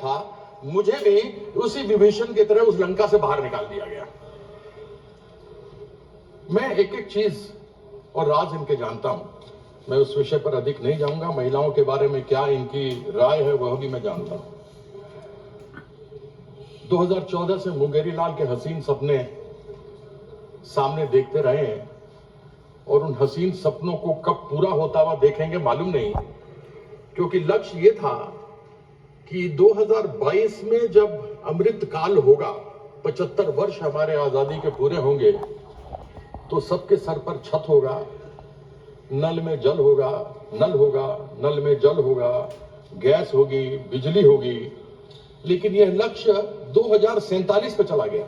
था, मुझे भी उसी विभीषण की तरह उस लंका से बाहर निकाल दिया गया। मैं एक एक चीज और राज इनके जानता हूं। मैं उस विषय पर अधिक नहीं जाऊंगा। महिलाओं के बारे में क्या इनकी राय है वह भी मैं जानता हूं। 2014 से मुंगेरी लाल के हसीन सपने सामने देखते रहे हैं और उन हसीन सपनों को कब पूरा होता हुआ देखेंगे मालूम नहीं, क्योंकि लक्ष्य ये था कि 2022 में जब अमृत काल होगा, 75 वर्ष हमारे आजादी के पूरे होंगे, तो सबके सर पर छत होगा, नल में जल होगा, नल में जल होगा, गैस होगी, बिजली होगी। लेकिन यह लक्ष्य 2047 पे चला गया।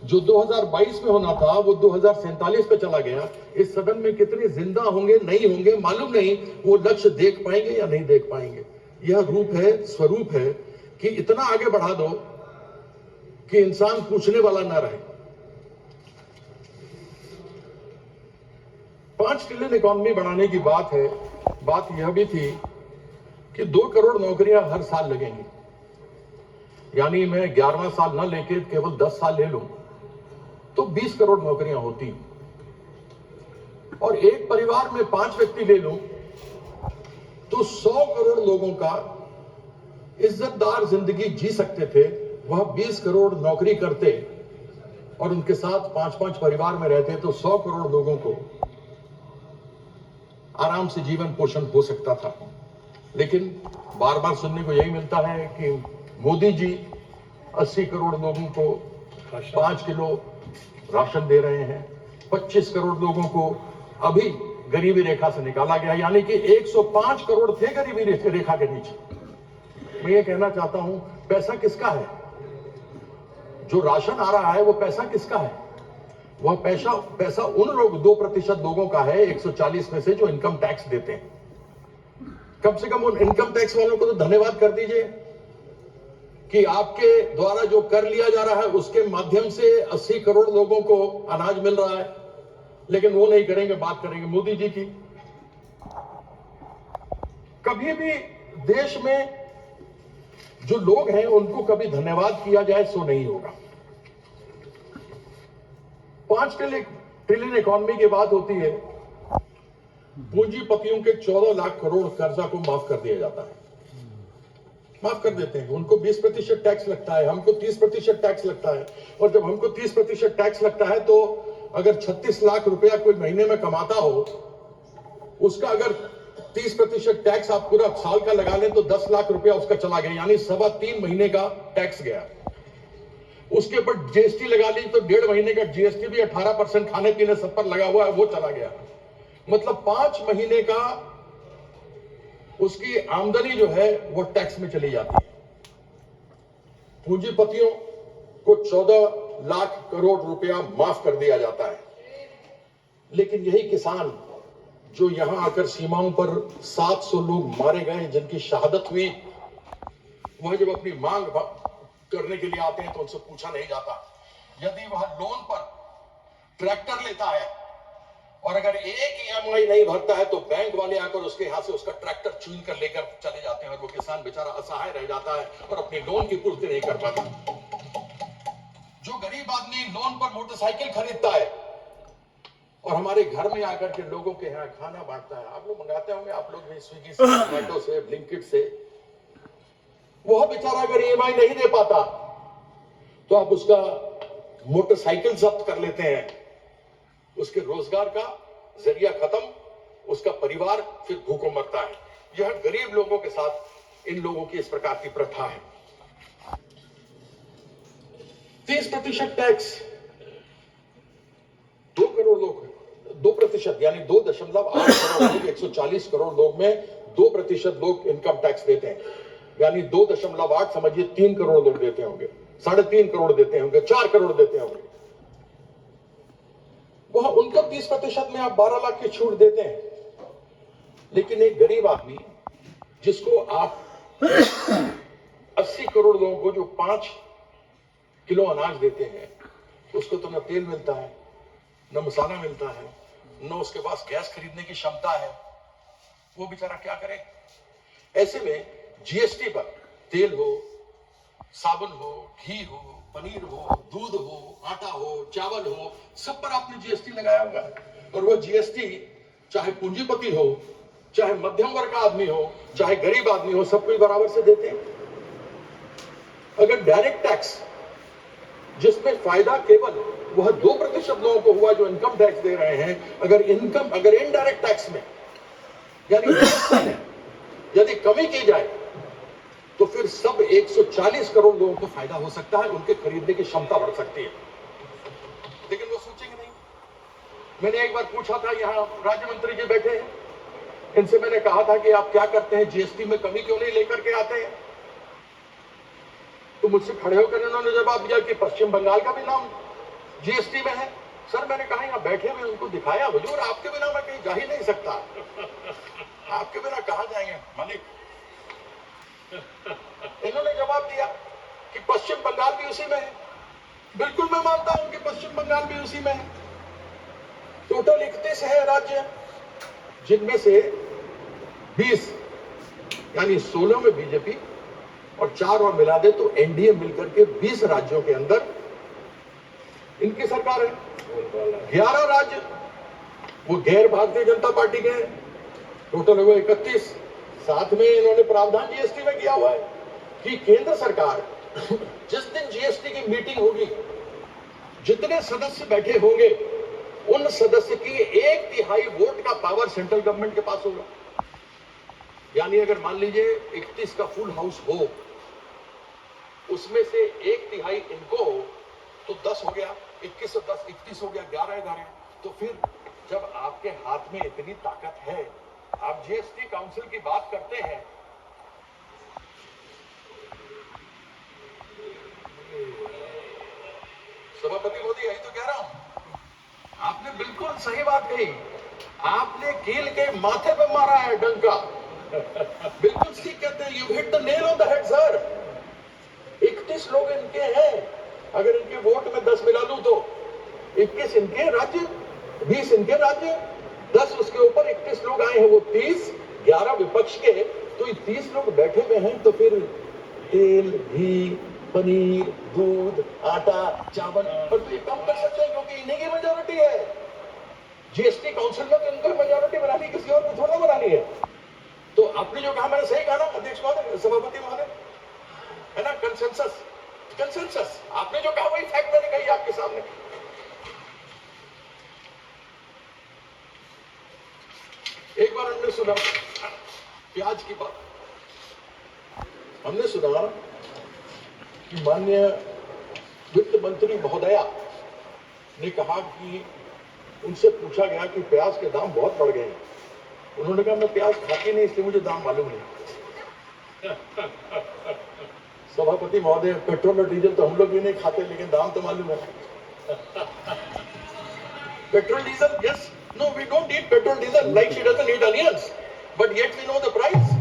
जो 2022 में होना था वो 2047 पे चला गया। इस सदन में कितने जिंदा होंगे नहीं होंगे मालूम नहीं, वो लक्ष्य देख पाएंगे या नहीं देख पाएंगे। यह रूप है, स्वरूप है कि इतना आगे बढ़ा दो कि इंसान पूछने वाला ना रहे। 5 ट्रिलियन इकोनॉमी बढ़ाने की बात है। बात यह भी थी कि 2 करोड़ नौकरियां हर साल लगेंगी। यानी मैं 11वां साल न लेके केवल 10 साल ले लूं तो 20 करोड़ नौकरियां होती, और एक परिवार में 5 व्यक्ति ले लूं तो 100 करोड़ लोगों का इज्जतदार जिंदगी जी सकते थे। वह 20 करोड़ नौकरी करते और उनके साथ 5-5 परिवार में रहते तो 100 करोड़ लोगों को आराम से जीवन पोषण हो सकता था। लेकिन बार बार सुनने को यही मिलता है कि मोदी जी 80 करोड़ लोगों को 5 किलो राशन दे रहे हैं, 25 करोड़ लोगों को अभी गरीबी रेखा से निकाला गया, यानी कि 105 करोड़ थे गरीबी रेखा के नीचे। मैं ये कहना चाहता हूं, पैसा किसका है? जो राशन आ रहा है वो पैसा किसका है? वह पैसा उन लोग 2% लोगों का है 140 में से जो इनकम टैक्स देते हैं। कम से कम उन इनकम टैक्स वालों को तो धन्यवाद कर दीजिए कि आपके द्वारा जो कर लिया जा रहा है उसके माध्यम से 80 करोड़ लोगों को अनाज मिल रहा है। लेकिन वो नहीं करेंगे, बात करेंगे मोदी जी की। कभी भी देश में जो लोग हैं उनको कभी धन्यवाद किया जाए सो नहीं होगा। 5 ट्रिलियन इकोनॉमी की बात होती है, पूंजीपतियों के 14 लाख करोड़ कर्जा को माफ कर दिया जाता है। माफ कर देते हैं। उनको 20% टैक्स लगता है, हमको 30% टैक्स लगता है। और जब हमको 30% टैक्स लगता है तो अगर 36 लाख रुपया कोई महीने में कमाता हो, उसका अगर 30% टैक्स आप पूरा साल का लगा लें तो 10 लाख रुपया उसका चला गया, यानी 3.25 महीने का टैक्स गया। उसके ऊपर जीएसटी लगा ली तो 1.5 महीने का जीएसटी भी 18% खाने पीने सब पर लगा हुआ है, वो चला गया। मतलब 5 महीने का उसकी आमदनी जो है वो टैक्स में चली जाती है। पूंजीपतियों को 14 लाख करोड़ रुपया माफ कर दिया जाता है। लेकिन यही किसान जो यहां आकर सीमाओं पर 700 लोग मारे गए, जिनकी शहादत हुई, वह जब अपनी मांग करने के लिए आते हैं तो उनसे पूछा नहीं जाता। यदि वह लोन पर ट्रैक्टर लेता है और अगर एक ईएमआई नहीं भरता है तो बैंक वाले आकर उसके हाथ से उसका ट्रैक्टर छीन कर लेकर चले जाते हैं और वो किसान बेचारा असहाय रह जाता है और अपने लोन की पूर्ति नहीं कर पाता। जो गरीब आदमी लोन पर मोटरसाइकिल खरीदता है और हमारे घर में आकर के लोगों के यहाँ खाना बांटता है, आप लोग मंगाते होंगे, आप लोग भी स्विगी से, जोमेटो से, ब्लिंकिट से, वह बेचारा अगर ईएमआई नहीं दे पाता तो आप उसका मोटरसाइकिल जब्त कर लेते हैं, उसके रोजगार का जरिया खत्म, उसका परिवार फिर भूखों मरता है। यह गरीब लोगों के साथ इन लोगों की इस प्रकार की प्रथा है। 30% टैक्स, 2 करोड़ लोग, 2% यानी 2.8 करोड़ लोग, 140 करोड़ लोग में 2% लोग इनकम टैक्स देते हैं, यानी 2.8 समझिए 3 करोड़ लोग देते होंगे, 3.5 करोड़ देते होंगे, 4 करोड़ देते होंगे। वह उनको 30% में आप 12 लाख की छूट देते हैं। लेकिन एक गरीब आदमी जिसको आप 80 करोड़ लोगों को जो 5 किलो अनाज देते हैं, उसको तो न तेल मिलता है, न मसाला मिलता है, न उसके पास गैस खरीदने की क्षमता है, वो बेचारा क्या करे? ऐसे में जीएसटी पर तेल हो, साबुन हो, घी हो, पनीर हो, दूध हो, आटा हो, चावल हो, सब पर आपने जीएसटी लगाया होगा। और वो जीएसटी चाहे पूंजीपति हो, चाहे मध्यम वर्ग का आदमी हो, चाहे गरीब आदमी हो, सब कोई बराबर से देते हैं। अगर डायरेक्ट टैक्स जिसमें फायदा केवल वह 2% लोगों को हुआ जो इनकम टैक्स दे रहे हैं, अगर इनडायरेक्ट टैक्स में यानी जीएसटी में यदि कमी की जाए तो फिर सब 140 करोड़ लोगों को फायदा हो सकता है, उनके खरीदने की क्षमता बढ़ सकती है। लेकिन वो सोचेंगे नहीं। मैंने एक बार पूछा था, यहां राज्य मंत्री जी बैठे हैं, इनसे मैंने कहा था कि आप क्या करते हैं, जीएसटी में कमी क्यों नहीं लेकर के आते हैं? तो मुझसे खड़े होकर इन्होंने जवाब दिया कि पश्चिम बंगाल का भी नाम जीएसटी में है। सर मैंने कहा यहां बैठे हुए उनको दिखाया, हुजूर आपके बिना मैं कहीं जा ही नहीं सकता। आपके बिना कहां जाएंगे मालिक? इन्होंने जवाब दिया कि पश्चिम बंगाल भी उसी में है। बिल्कुल मैं मानता हूं कि पश्चिम बंगाल भी उसी में है। टोटल 31 है राज्य, जिनमें से 20 यानी 16 में बीजेपी और 4 और मिला दे तो एनडीए मिलकर के 20 राज्यों के अंदर इनकी सरकार है। 11 राज्य वो गैर भारतीय जनता पार्टी के हैं, टोटल हुए 31। साथ में इन्होंने प्रावधान जीएसटी में किया हुआ है कि केंद्र सरकार जिस दिन जीएसटी की मीटिंग होगी, जितने सदस्य बैठे होंगे उन सदस्य की 1/3 वोट का पावर सेंट्रल गवर्नमेंट के पास होगा। यानी अगर मान लीजिए 31 का फुल हाउस हो, उसमें से 1/3 इनको हो तो 10 हो गया, 21 से 10 31 हो गया, 11 तो फिर जब आपके हाथ में इतनी ताकत है, आप जीएसटी काउंसिल की बात करते हैं। सभापति मोदी यही तो कह रहा हूं, आपने बिल्कुल सही बात कही। आपने कील के माथे पे मारा है डंका। बिल्कुल ठीक कहते हैं, you hit the nail on the head sir. 31 लोग इनके हैं, अगर इनके वोट में 10 मिला लूं तो 21 इनके राज्य, 20 इनके राज्य, 10 उसके ऊपर 31 लोग आए हैं, वो 30, 11 विपक्ष के, तो 30 लोग बैठे हुए हैं। तो फिर तेल, घी, पनीर, दूध, आटा, चावल पर तो ये कम कर सकते हैं क्योंकि इन्हीं की मेजोरिटी है। जीएसटी काउंसिल में तो इनको मेजोरिटी बनानी, किसी और को थोड़ा बनानी है। तो आपने जो कहा मैंने सही कहा ना अध्यक्ष महोदय, सभापति महोदय, है ना? कंसेंसस आपने जो कहा वही फैक्ट मैंने कही आपके सामने। एक बार हमने सुना प्याज की बात, हमने सुना कि माननीय वित्त मंत्री महोदया ने कहा कि उनसे पूछा गया कि प्याज के दाम बहुत बढ़ गए हैं। उन्होंने कहा मैं प्याज खाती नहीं इसलिए मुझे दाम मालूम नहीं। सभापति महोदय, पेट्रोल और डीजल तो हम लोग भी नहीं खाते, लेकिन दाम तो मालूम है। Petrol diesel, yes, no we don't eat petrol diesel like she doesn't eat onions, but yet we know the price.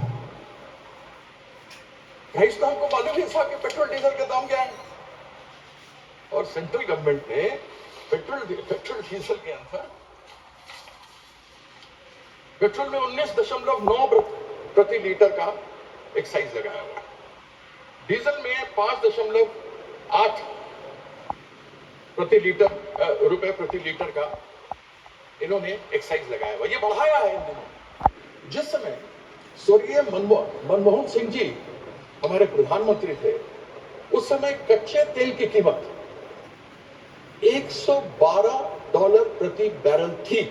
Price तो हमको मालूम है साहब कि पेट्रोल डीजल के दाम क्या है। और सेंट्रल गवर्नमेंट ने पेट्रोल डीजल के अंदर पेट्रोल में 19.9 प्रति लीटर का एक्साइज लगाया हुआ है, डीजल में 5.8 रुपए प्रति लीटर का इन्होंने एक्साइज लगाया हुआ, ये बढ़ाया है इन दिनों। जिस समय स्वर्गीय मनमोहन सिंह जी हमारे प्रधानमंत्री थे, उस समय कच्चे तेल की कीमत $112 प्रति बैरल थी।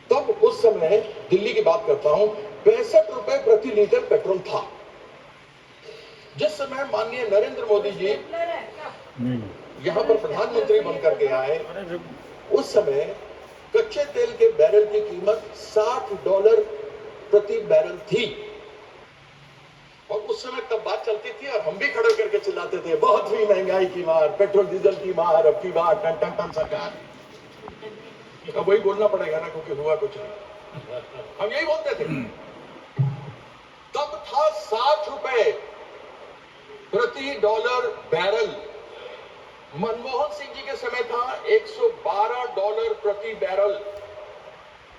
तब उस समय दिल्ली की बात करता हूं, 65 रुपए प्रति लीटर पेट्रोल था। जिस समय माननीय नरेंद्र मोदी जी यहां पर प्रधानमंत्री बनकर के आए, उस समय कच्चे तेल के बैरल की कीमत $60 प्रति बैरल थी। और उस समय तब बात चलती थी और हम भी खड़े करके चिल्लाते थे, बहुत ही महंगाई की मार, पेट्रोल डीजल की मार, अब की बार टन टन टन सरकार। अब वही बोलना पड़ेगा ना, क्योंकि हुआ कुछ नहीं। हम यही बोलते थे। तब था 60 रुपए प्रति डॉलर बैरल। मनमोहन सिंह जी के समय था $112 प्रति बैरल।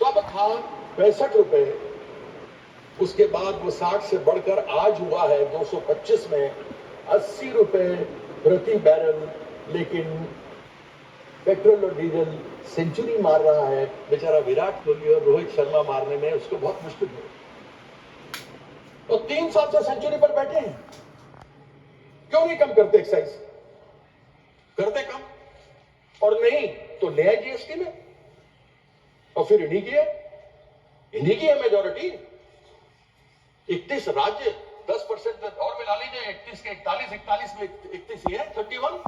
तब था 65 रुपए उसके बाद वो 60 से बढ़कर आज हुआ है 225 में 80 रुपए प्रति बैरल। लेकिन पेट्रोल और डीजल सेंचुरी मार रहा है बेचारा विराट कोहली और रोहित शर्मा मारने में उसको बहुत मुश्किल है। तो 3 साल से सेंचुरी पर बैठे हैं, क्यों नहीं कम करते एक्साइज? करते कम, और नहीं तो ले आए जीएसटी में, और फिर इन्हीं की है मेजोरिटी। 31 राज्य 10% और मिला लीजिए, 31 के 41 में 31 ही है, 31।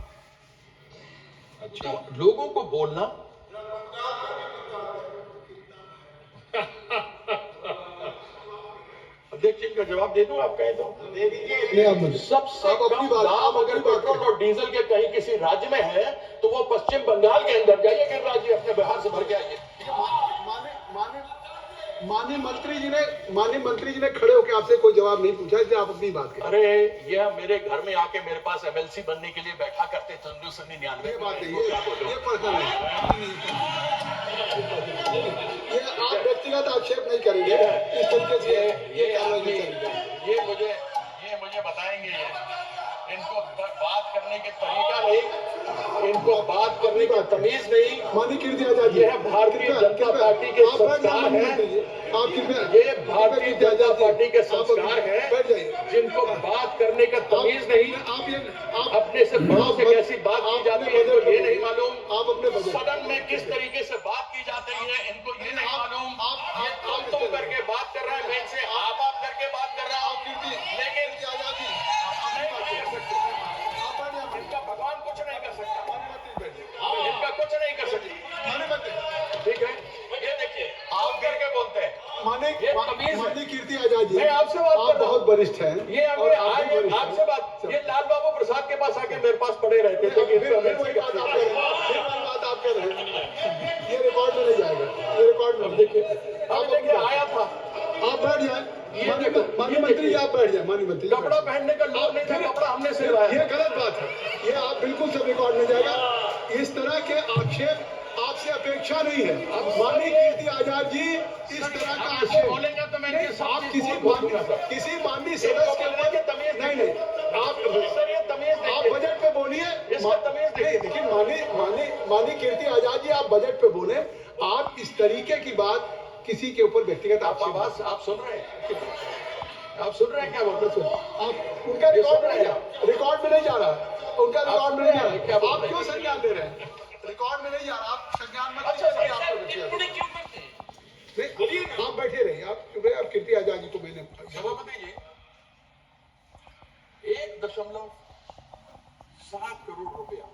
अच्छा, लोगों को बोलना अध्यक्ष इनका जवाब दे दूं, आप कहें तो दे दीजिए। सबसे कम दाम अगर पेट्रोल और डीजल के कहीं किसी राज्य में है तो वो पश्चिम बंगाल के अंदर जाइए, गिर राज्य अपने बिहार से भर के आइए। माननीय मंत्री जी ने खड़े होकर आपसे कोई जवाब नहीं पूछा, इसलिए आप अपनी बात करें। अरे यह मेरे घर में आके मेरे पास एमएलसी बनने के लिए बैठा करते थे 1999 बात है, ये पर्सनल है, ये आप व्यक्तिगत आक्षेप नहीं करेंगे इस तरीके से, ये मुझे बताएंगे। इनको बात करने के तरीका नहीं, इनको बात करने का तमीज नहीं। माननीय कीर्ति आजाद, यह भारतीय जनता पार्टी के संस्कार है, ये भारतीय जनता पार्टी के संस्कार है। जिनको बात करने का तमीज नहीं, अपने से बड़ों से कैसी बात की जाती है इनको ये नहीं मालूम। आप अपने सदन में किस तरीके से बात की जाती है इनको ये नहीं मालूम। ये तुम करके बात कर रहा है, मैं इनसे आप करके बात कर रहा हूँ, लेकिन इनका भगवान कुछ नहीं कर सकता, इनका कुछ नहीं कर सकता। ठीक है, ये देखिए आप करके बोलते हैं। माननीय कीर्ति आजाद जी, मैं आपसे बात कर रहा हूं, बहुत वरिष्ठ हैं। ये आपसे बात, ये लाल बाबू प्रसाद के पास आके मेरे पास पड़े रहते थे कि फिर वही बात आप कर रहे हैं, ये रिकॉर्ड में नहीं जाएगा, ये रिकॉर्ड में। देखिए आया था, आप बैठ जाए, माननीय मंत्री जी आप बैठ जाए। माननीय मंत्री कपड़ा पहनने का लोग नहीं था, कपड़ा हमने सिलवाया। ये गलत बात है, ये आप बिल्कुल सब रिकॉर्ड में जाएगा। इस तरह के आक्षेप आपसे अपेक्षा नहीं है। माननीय कीर्ति आजाद जी, इस तरह का आक्षेप बोलेंगे तो मैं आप किसी माननीय सदस्य के ऊपर तमीज नहीं, आप बजट पे बोलिए। देखिए माननीय कीर्ति आजाद जी, आप बजट पे बोले, आप इस तरीके की बात किसी के ऊपर व्यक्तिगत आप सुन रहे हैं, आप सुन रहे हैं क्या बोलते हैं? आप उनका रिकॉर्ड में नहीं जा रहा, उनका रिकॉर्ड में नहीं जा रहा। आप क्यों संज्ञान ले रहे हैं? रिकॉर्ड में नहीं जा रहा, आप संज्ञान मत लीजिए। आप बैठे रहिए, आप कीर्ति आजाद जी को मैंने जवाब दीजिए। 1.7 करोड़ रुपया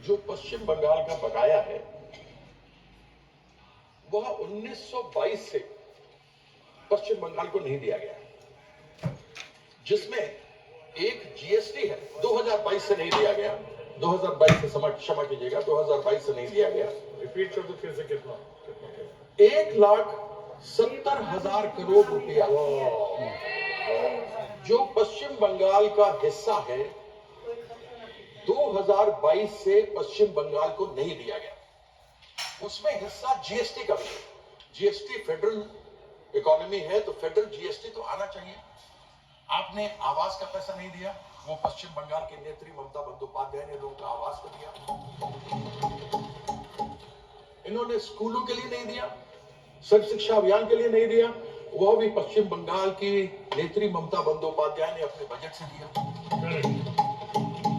जो पश्चिम बंगाल का बकाया है वह 1922 से पश्चिम बंगाल को नहीं दिया गया, जिसमें एक जीएसटी है 2022 से नहीं दिया गया, 2022 से क्षमा कीजिएगा, 2022 से नहीं दिया गया। रिपीट कर दो फिर से, कितना 1,70,000 करोड़ रुपया जो पश्चिम बंगाल का हिस्सा है 2022 से पश्चिम बंगाल को नहीं दिया गया। उसमें हिस्सा जीएसटी का भी है। जीएसटी फेडरल इकोनॉमी है तो फेडरल जीएसटी तो आना चाहिए। आपने आवास का पैसा नहीं दिया, वो पश्चिम बंगाल के नेत्री ममता बंदोपाध्याय ने लोगों का आवास को दिया। इन्होंने स्कूलों के लिए नहीं दिया, सर्व शिक्षा अभियान के लिए नहीं दिया, वह भी पश्चिम बंगाल की नेत्री ममता बंदोपाध्याय ने अपने बजट से दिया।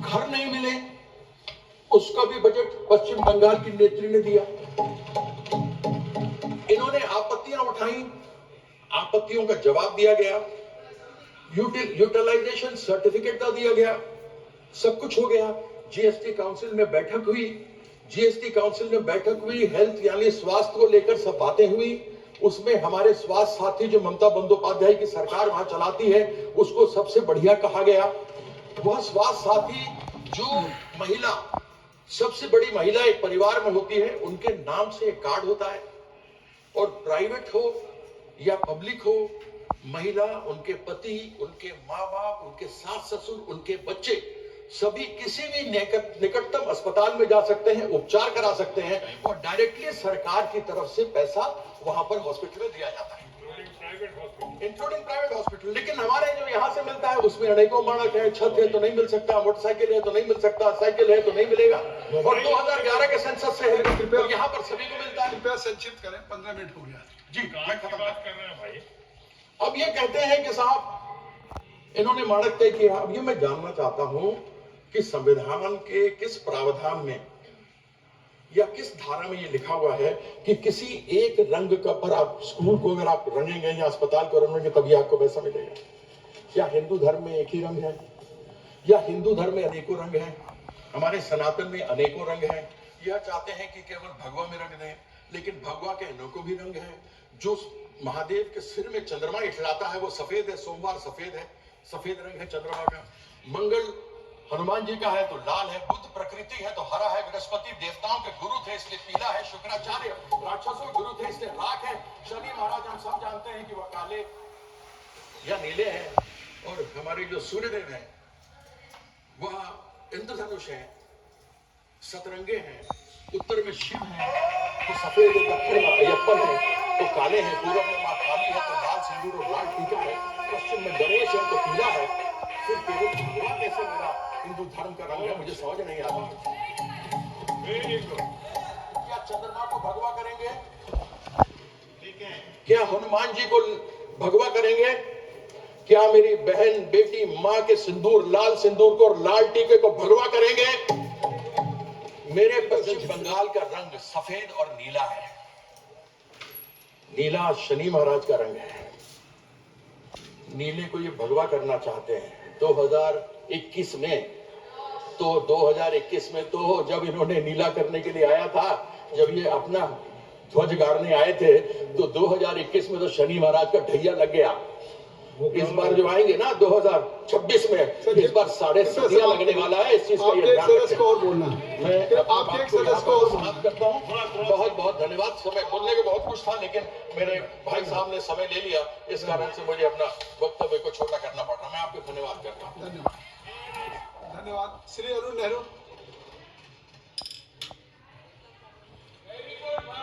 घर नहीं मिले, उसका भी बजट पश्चिम बंगाल की नेत्री ने दिया। इन्होंने आपत्तियां उठाई, आपत्तियों का जवाब दिया गया, यूटिलाइजेशन सर्टिफिकेट का दिया गया, सब कुछ हो गया। जीएसटी काउंसिल में बैठक हुई, हेल्थ यानी स्वास्थ्य को लेकर सब बातें हुई। उसमें हमारे स्वास्थ्य साथी जो ममता बंदोपाध्याय की सरकार वहां चलाती है उसको सबसे बढ़िया कहा गया। वह स्वास्थ्य साथी जो महिला, सबसे बड़ी महिला एक परिवार में होती है, उनके नाम से एक कार्ड होता है, और प्राइवेट हो या पब्लिक हो, महिला, उनके पति, उनके माँ बाप, उनके सास ससुर, उनके बच्चे सभी किसी भी निकटतम अस्पताल में जा सकते हैं, उपचार करा सकते हैं, और डायरेक्टली सरकार की तरफ से पैसा वहां पर हॉस्पिटल में दिया जाता है। Including private hospital. लेकिन हमारे जो यहाँ से मिलता है उसमें अनेकों मानक है, छत है तो नहीं मिल सकता, मोटरसाइकिल है तो नहीं मिल सकता, साइकिल है तो नहीं मिलेगा। और 2011 के सेंसस से है, और यहाँ पर सभी को मिलता है। कृपया संक्षिप्त करें, 15 मिनट हो गया जी, मैं खत्म कर रहे हैं भाई। अब ये कहते हैं कि साहब इन्होंने मानक तय किया। अब ये मैं जानना चाहता हूं कि संविधान के किस प्रावधान में या किस धारा में ये लिखा हुआ है कि किसी एक रंग का पर आप स्कूल को अगर आप रंगेंगे या अस्पताल को रंगेंगे तभी आपको पैसा मिलेगा? क्या हिंदू धर्म में एक ही रंग है या हिंदू धर्म में अनेकों रंग हैं? हमारे सनातन में अनेकों रंग हैं। यह चाहते हैं कि केवल भगवा में रंग दें, लेकिन भगवा के अनेकों भी रंग हैं। जो महादेव के सिर में चंद्रमा इठलाता है वो सफेद है, सोमवार सफेद है, सफेद रंग है चंद्रमा का। मंगल हनुमान जी का है तो लाल है, बुद्ध प्रकृति है तो हरा है, बृहस्पति देवताओं के गुरु थे इसलिए पीला है, शुक्राचार्य राक्षसों के गुरु थे इसलिए राख है, शनि महाराज हम सब जानते हैं कि वह काले या नीले हैं, और हमारे जो सूर्यदेव हैं वह इंद्रधनुष है, सतरंगे हैं, उत्तर में शिव है तो सफेद, दक्षिण में अयप्पन है तो काले हैं, पूर्व में मां काली है तो लाल सिंदूर और लाल टीका है, पश्चिम में गणेश है तो पीला है। फिर केवल भगवा कैसे मेरा हिंदू धर्म का रंग है, मुझे समझ नहीं आता। क्या चंद्रमा को भगवा करेंगे? ठीक है। क्या हनुमान जी को भगवा करेंगे? क्या मेरी बहन बेटी मां के सिंदूर, लाल सिंदूर को और लाल टीके को भगवा करेंगे? मेरे पश्चिम बंगाल का रंग सफेद और नीला है। नीला शनि महाराज का रंग है। नीले को ये भगवा करना चाहते हैं। 2021 में तो जब इन्होंने नीला करने के लिए आया था, जब ये अपना ध्वज गाड़ने आए थे तो 2021 में तो शनि महाराज का ढैया लग गया। इस बार जो आएंगे ना 2026 में, इस बार 7.5 लगने वाला है। इस चीज का ये ध्यान रखें। और बोलना मैं आप एक सदस्य को और समाप्त करता हूँ। बहुत बहुत धन्यवाद। समय बोलने को बहुत कुछ था लेकिन मेरे भाई साहब ने समय ले लिया, इस कारण से मुझे अपना वक्तव्य को छोटा करना पड़ रहा। मैं आपको धन्यवाद करता हूँ। धन्यवाद। श्री अरुण नेहरू।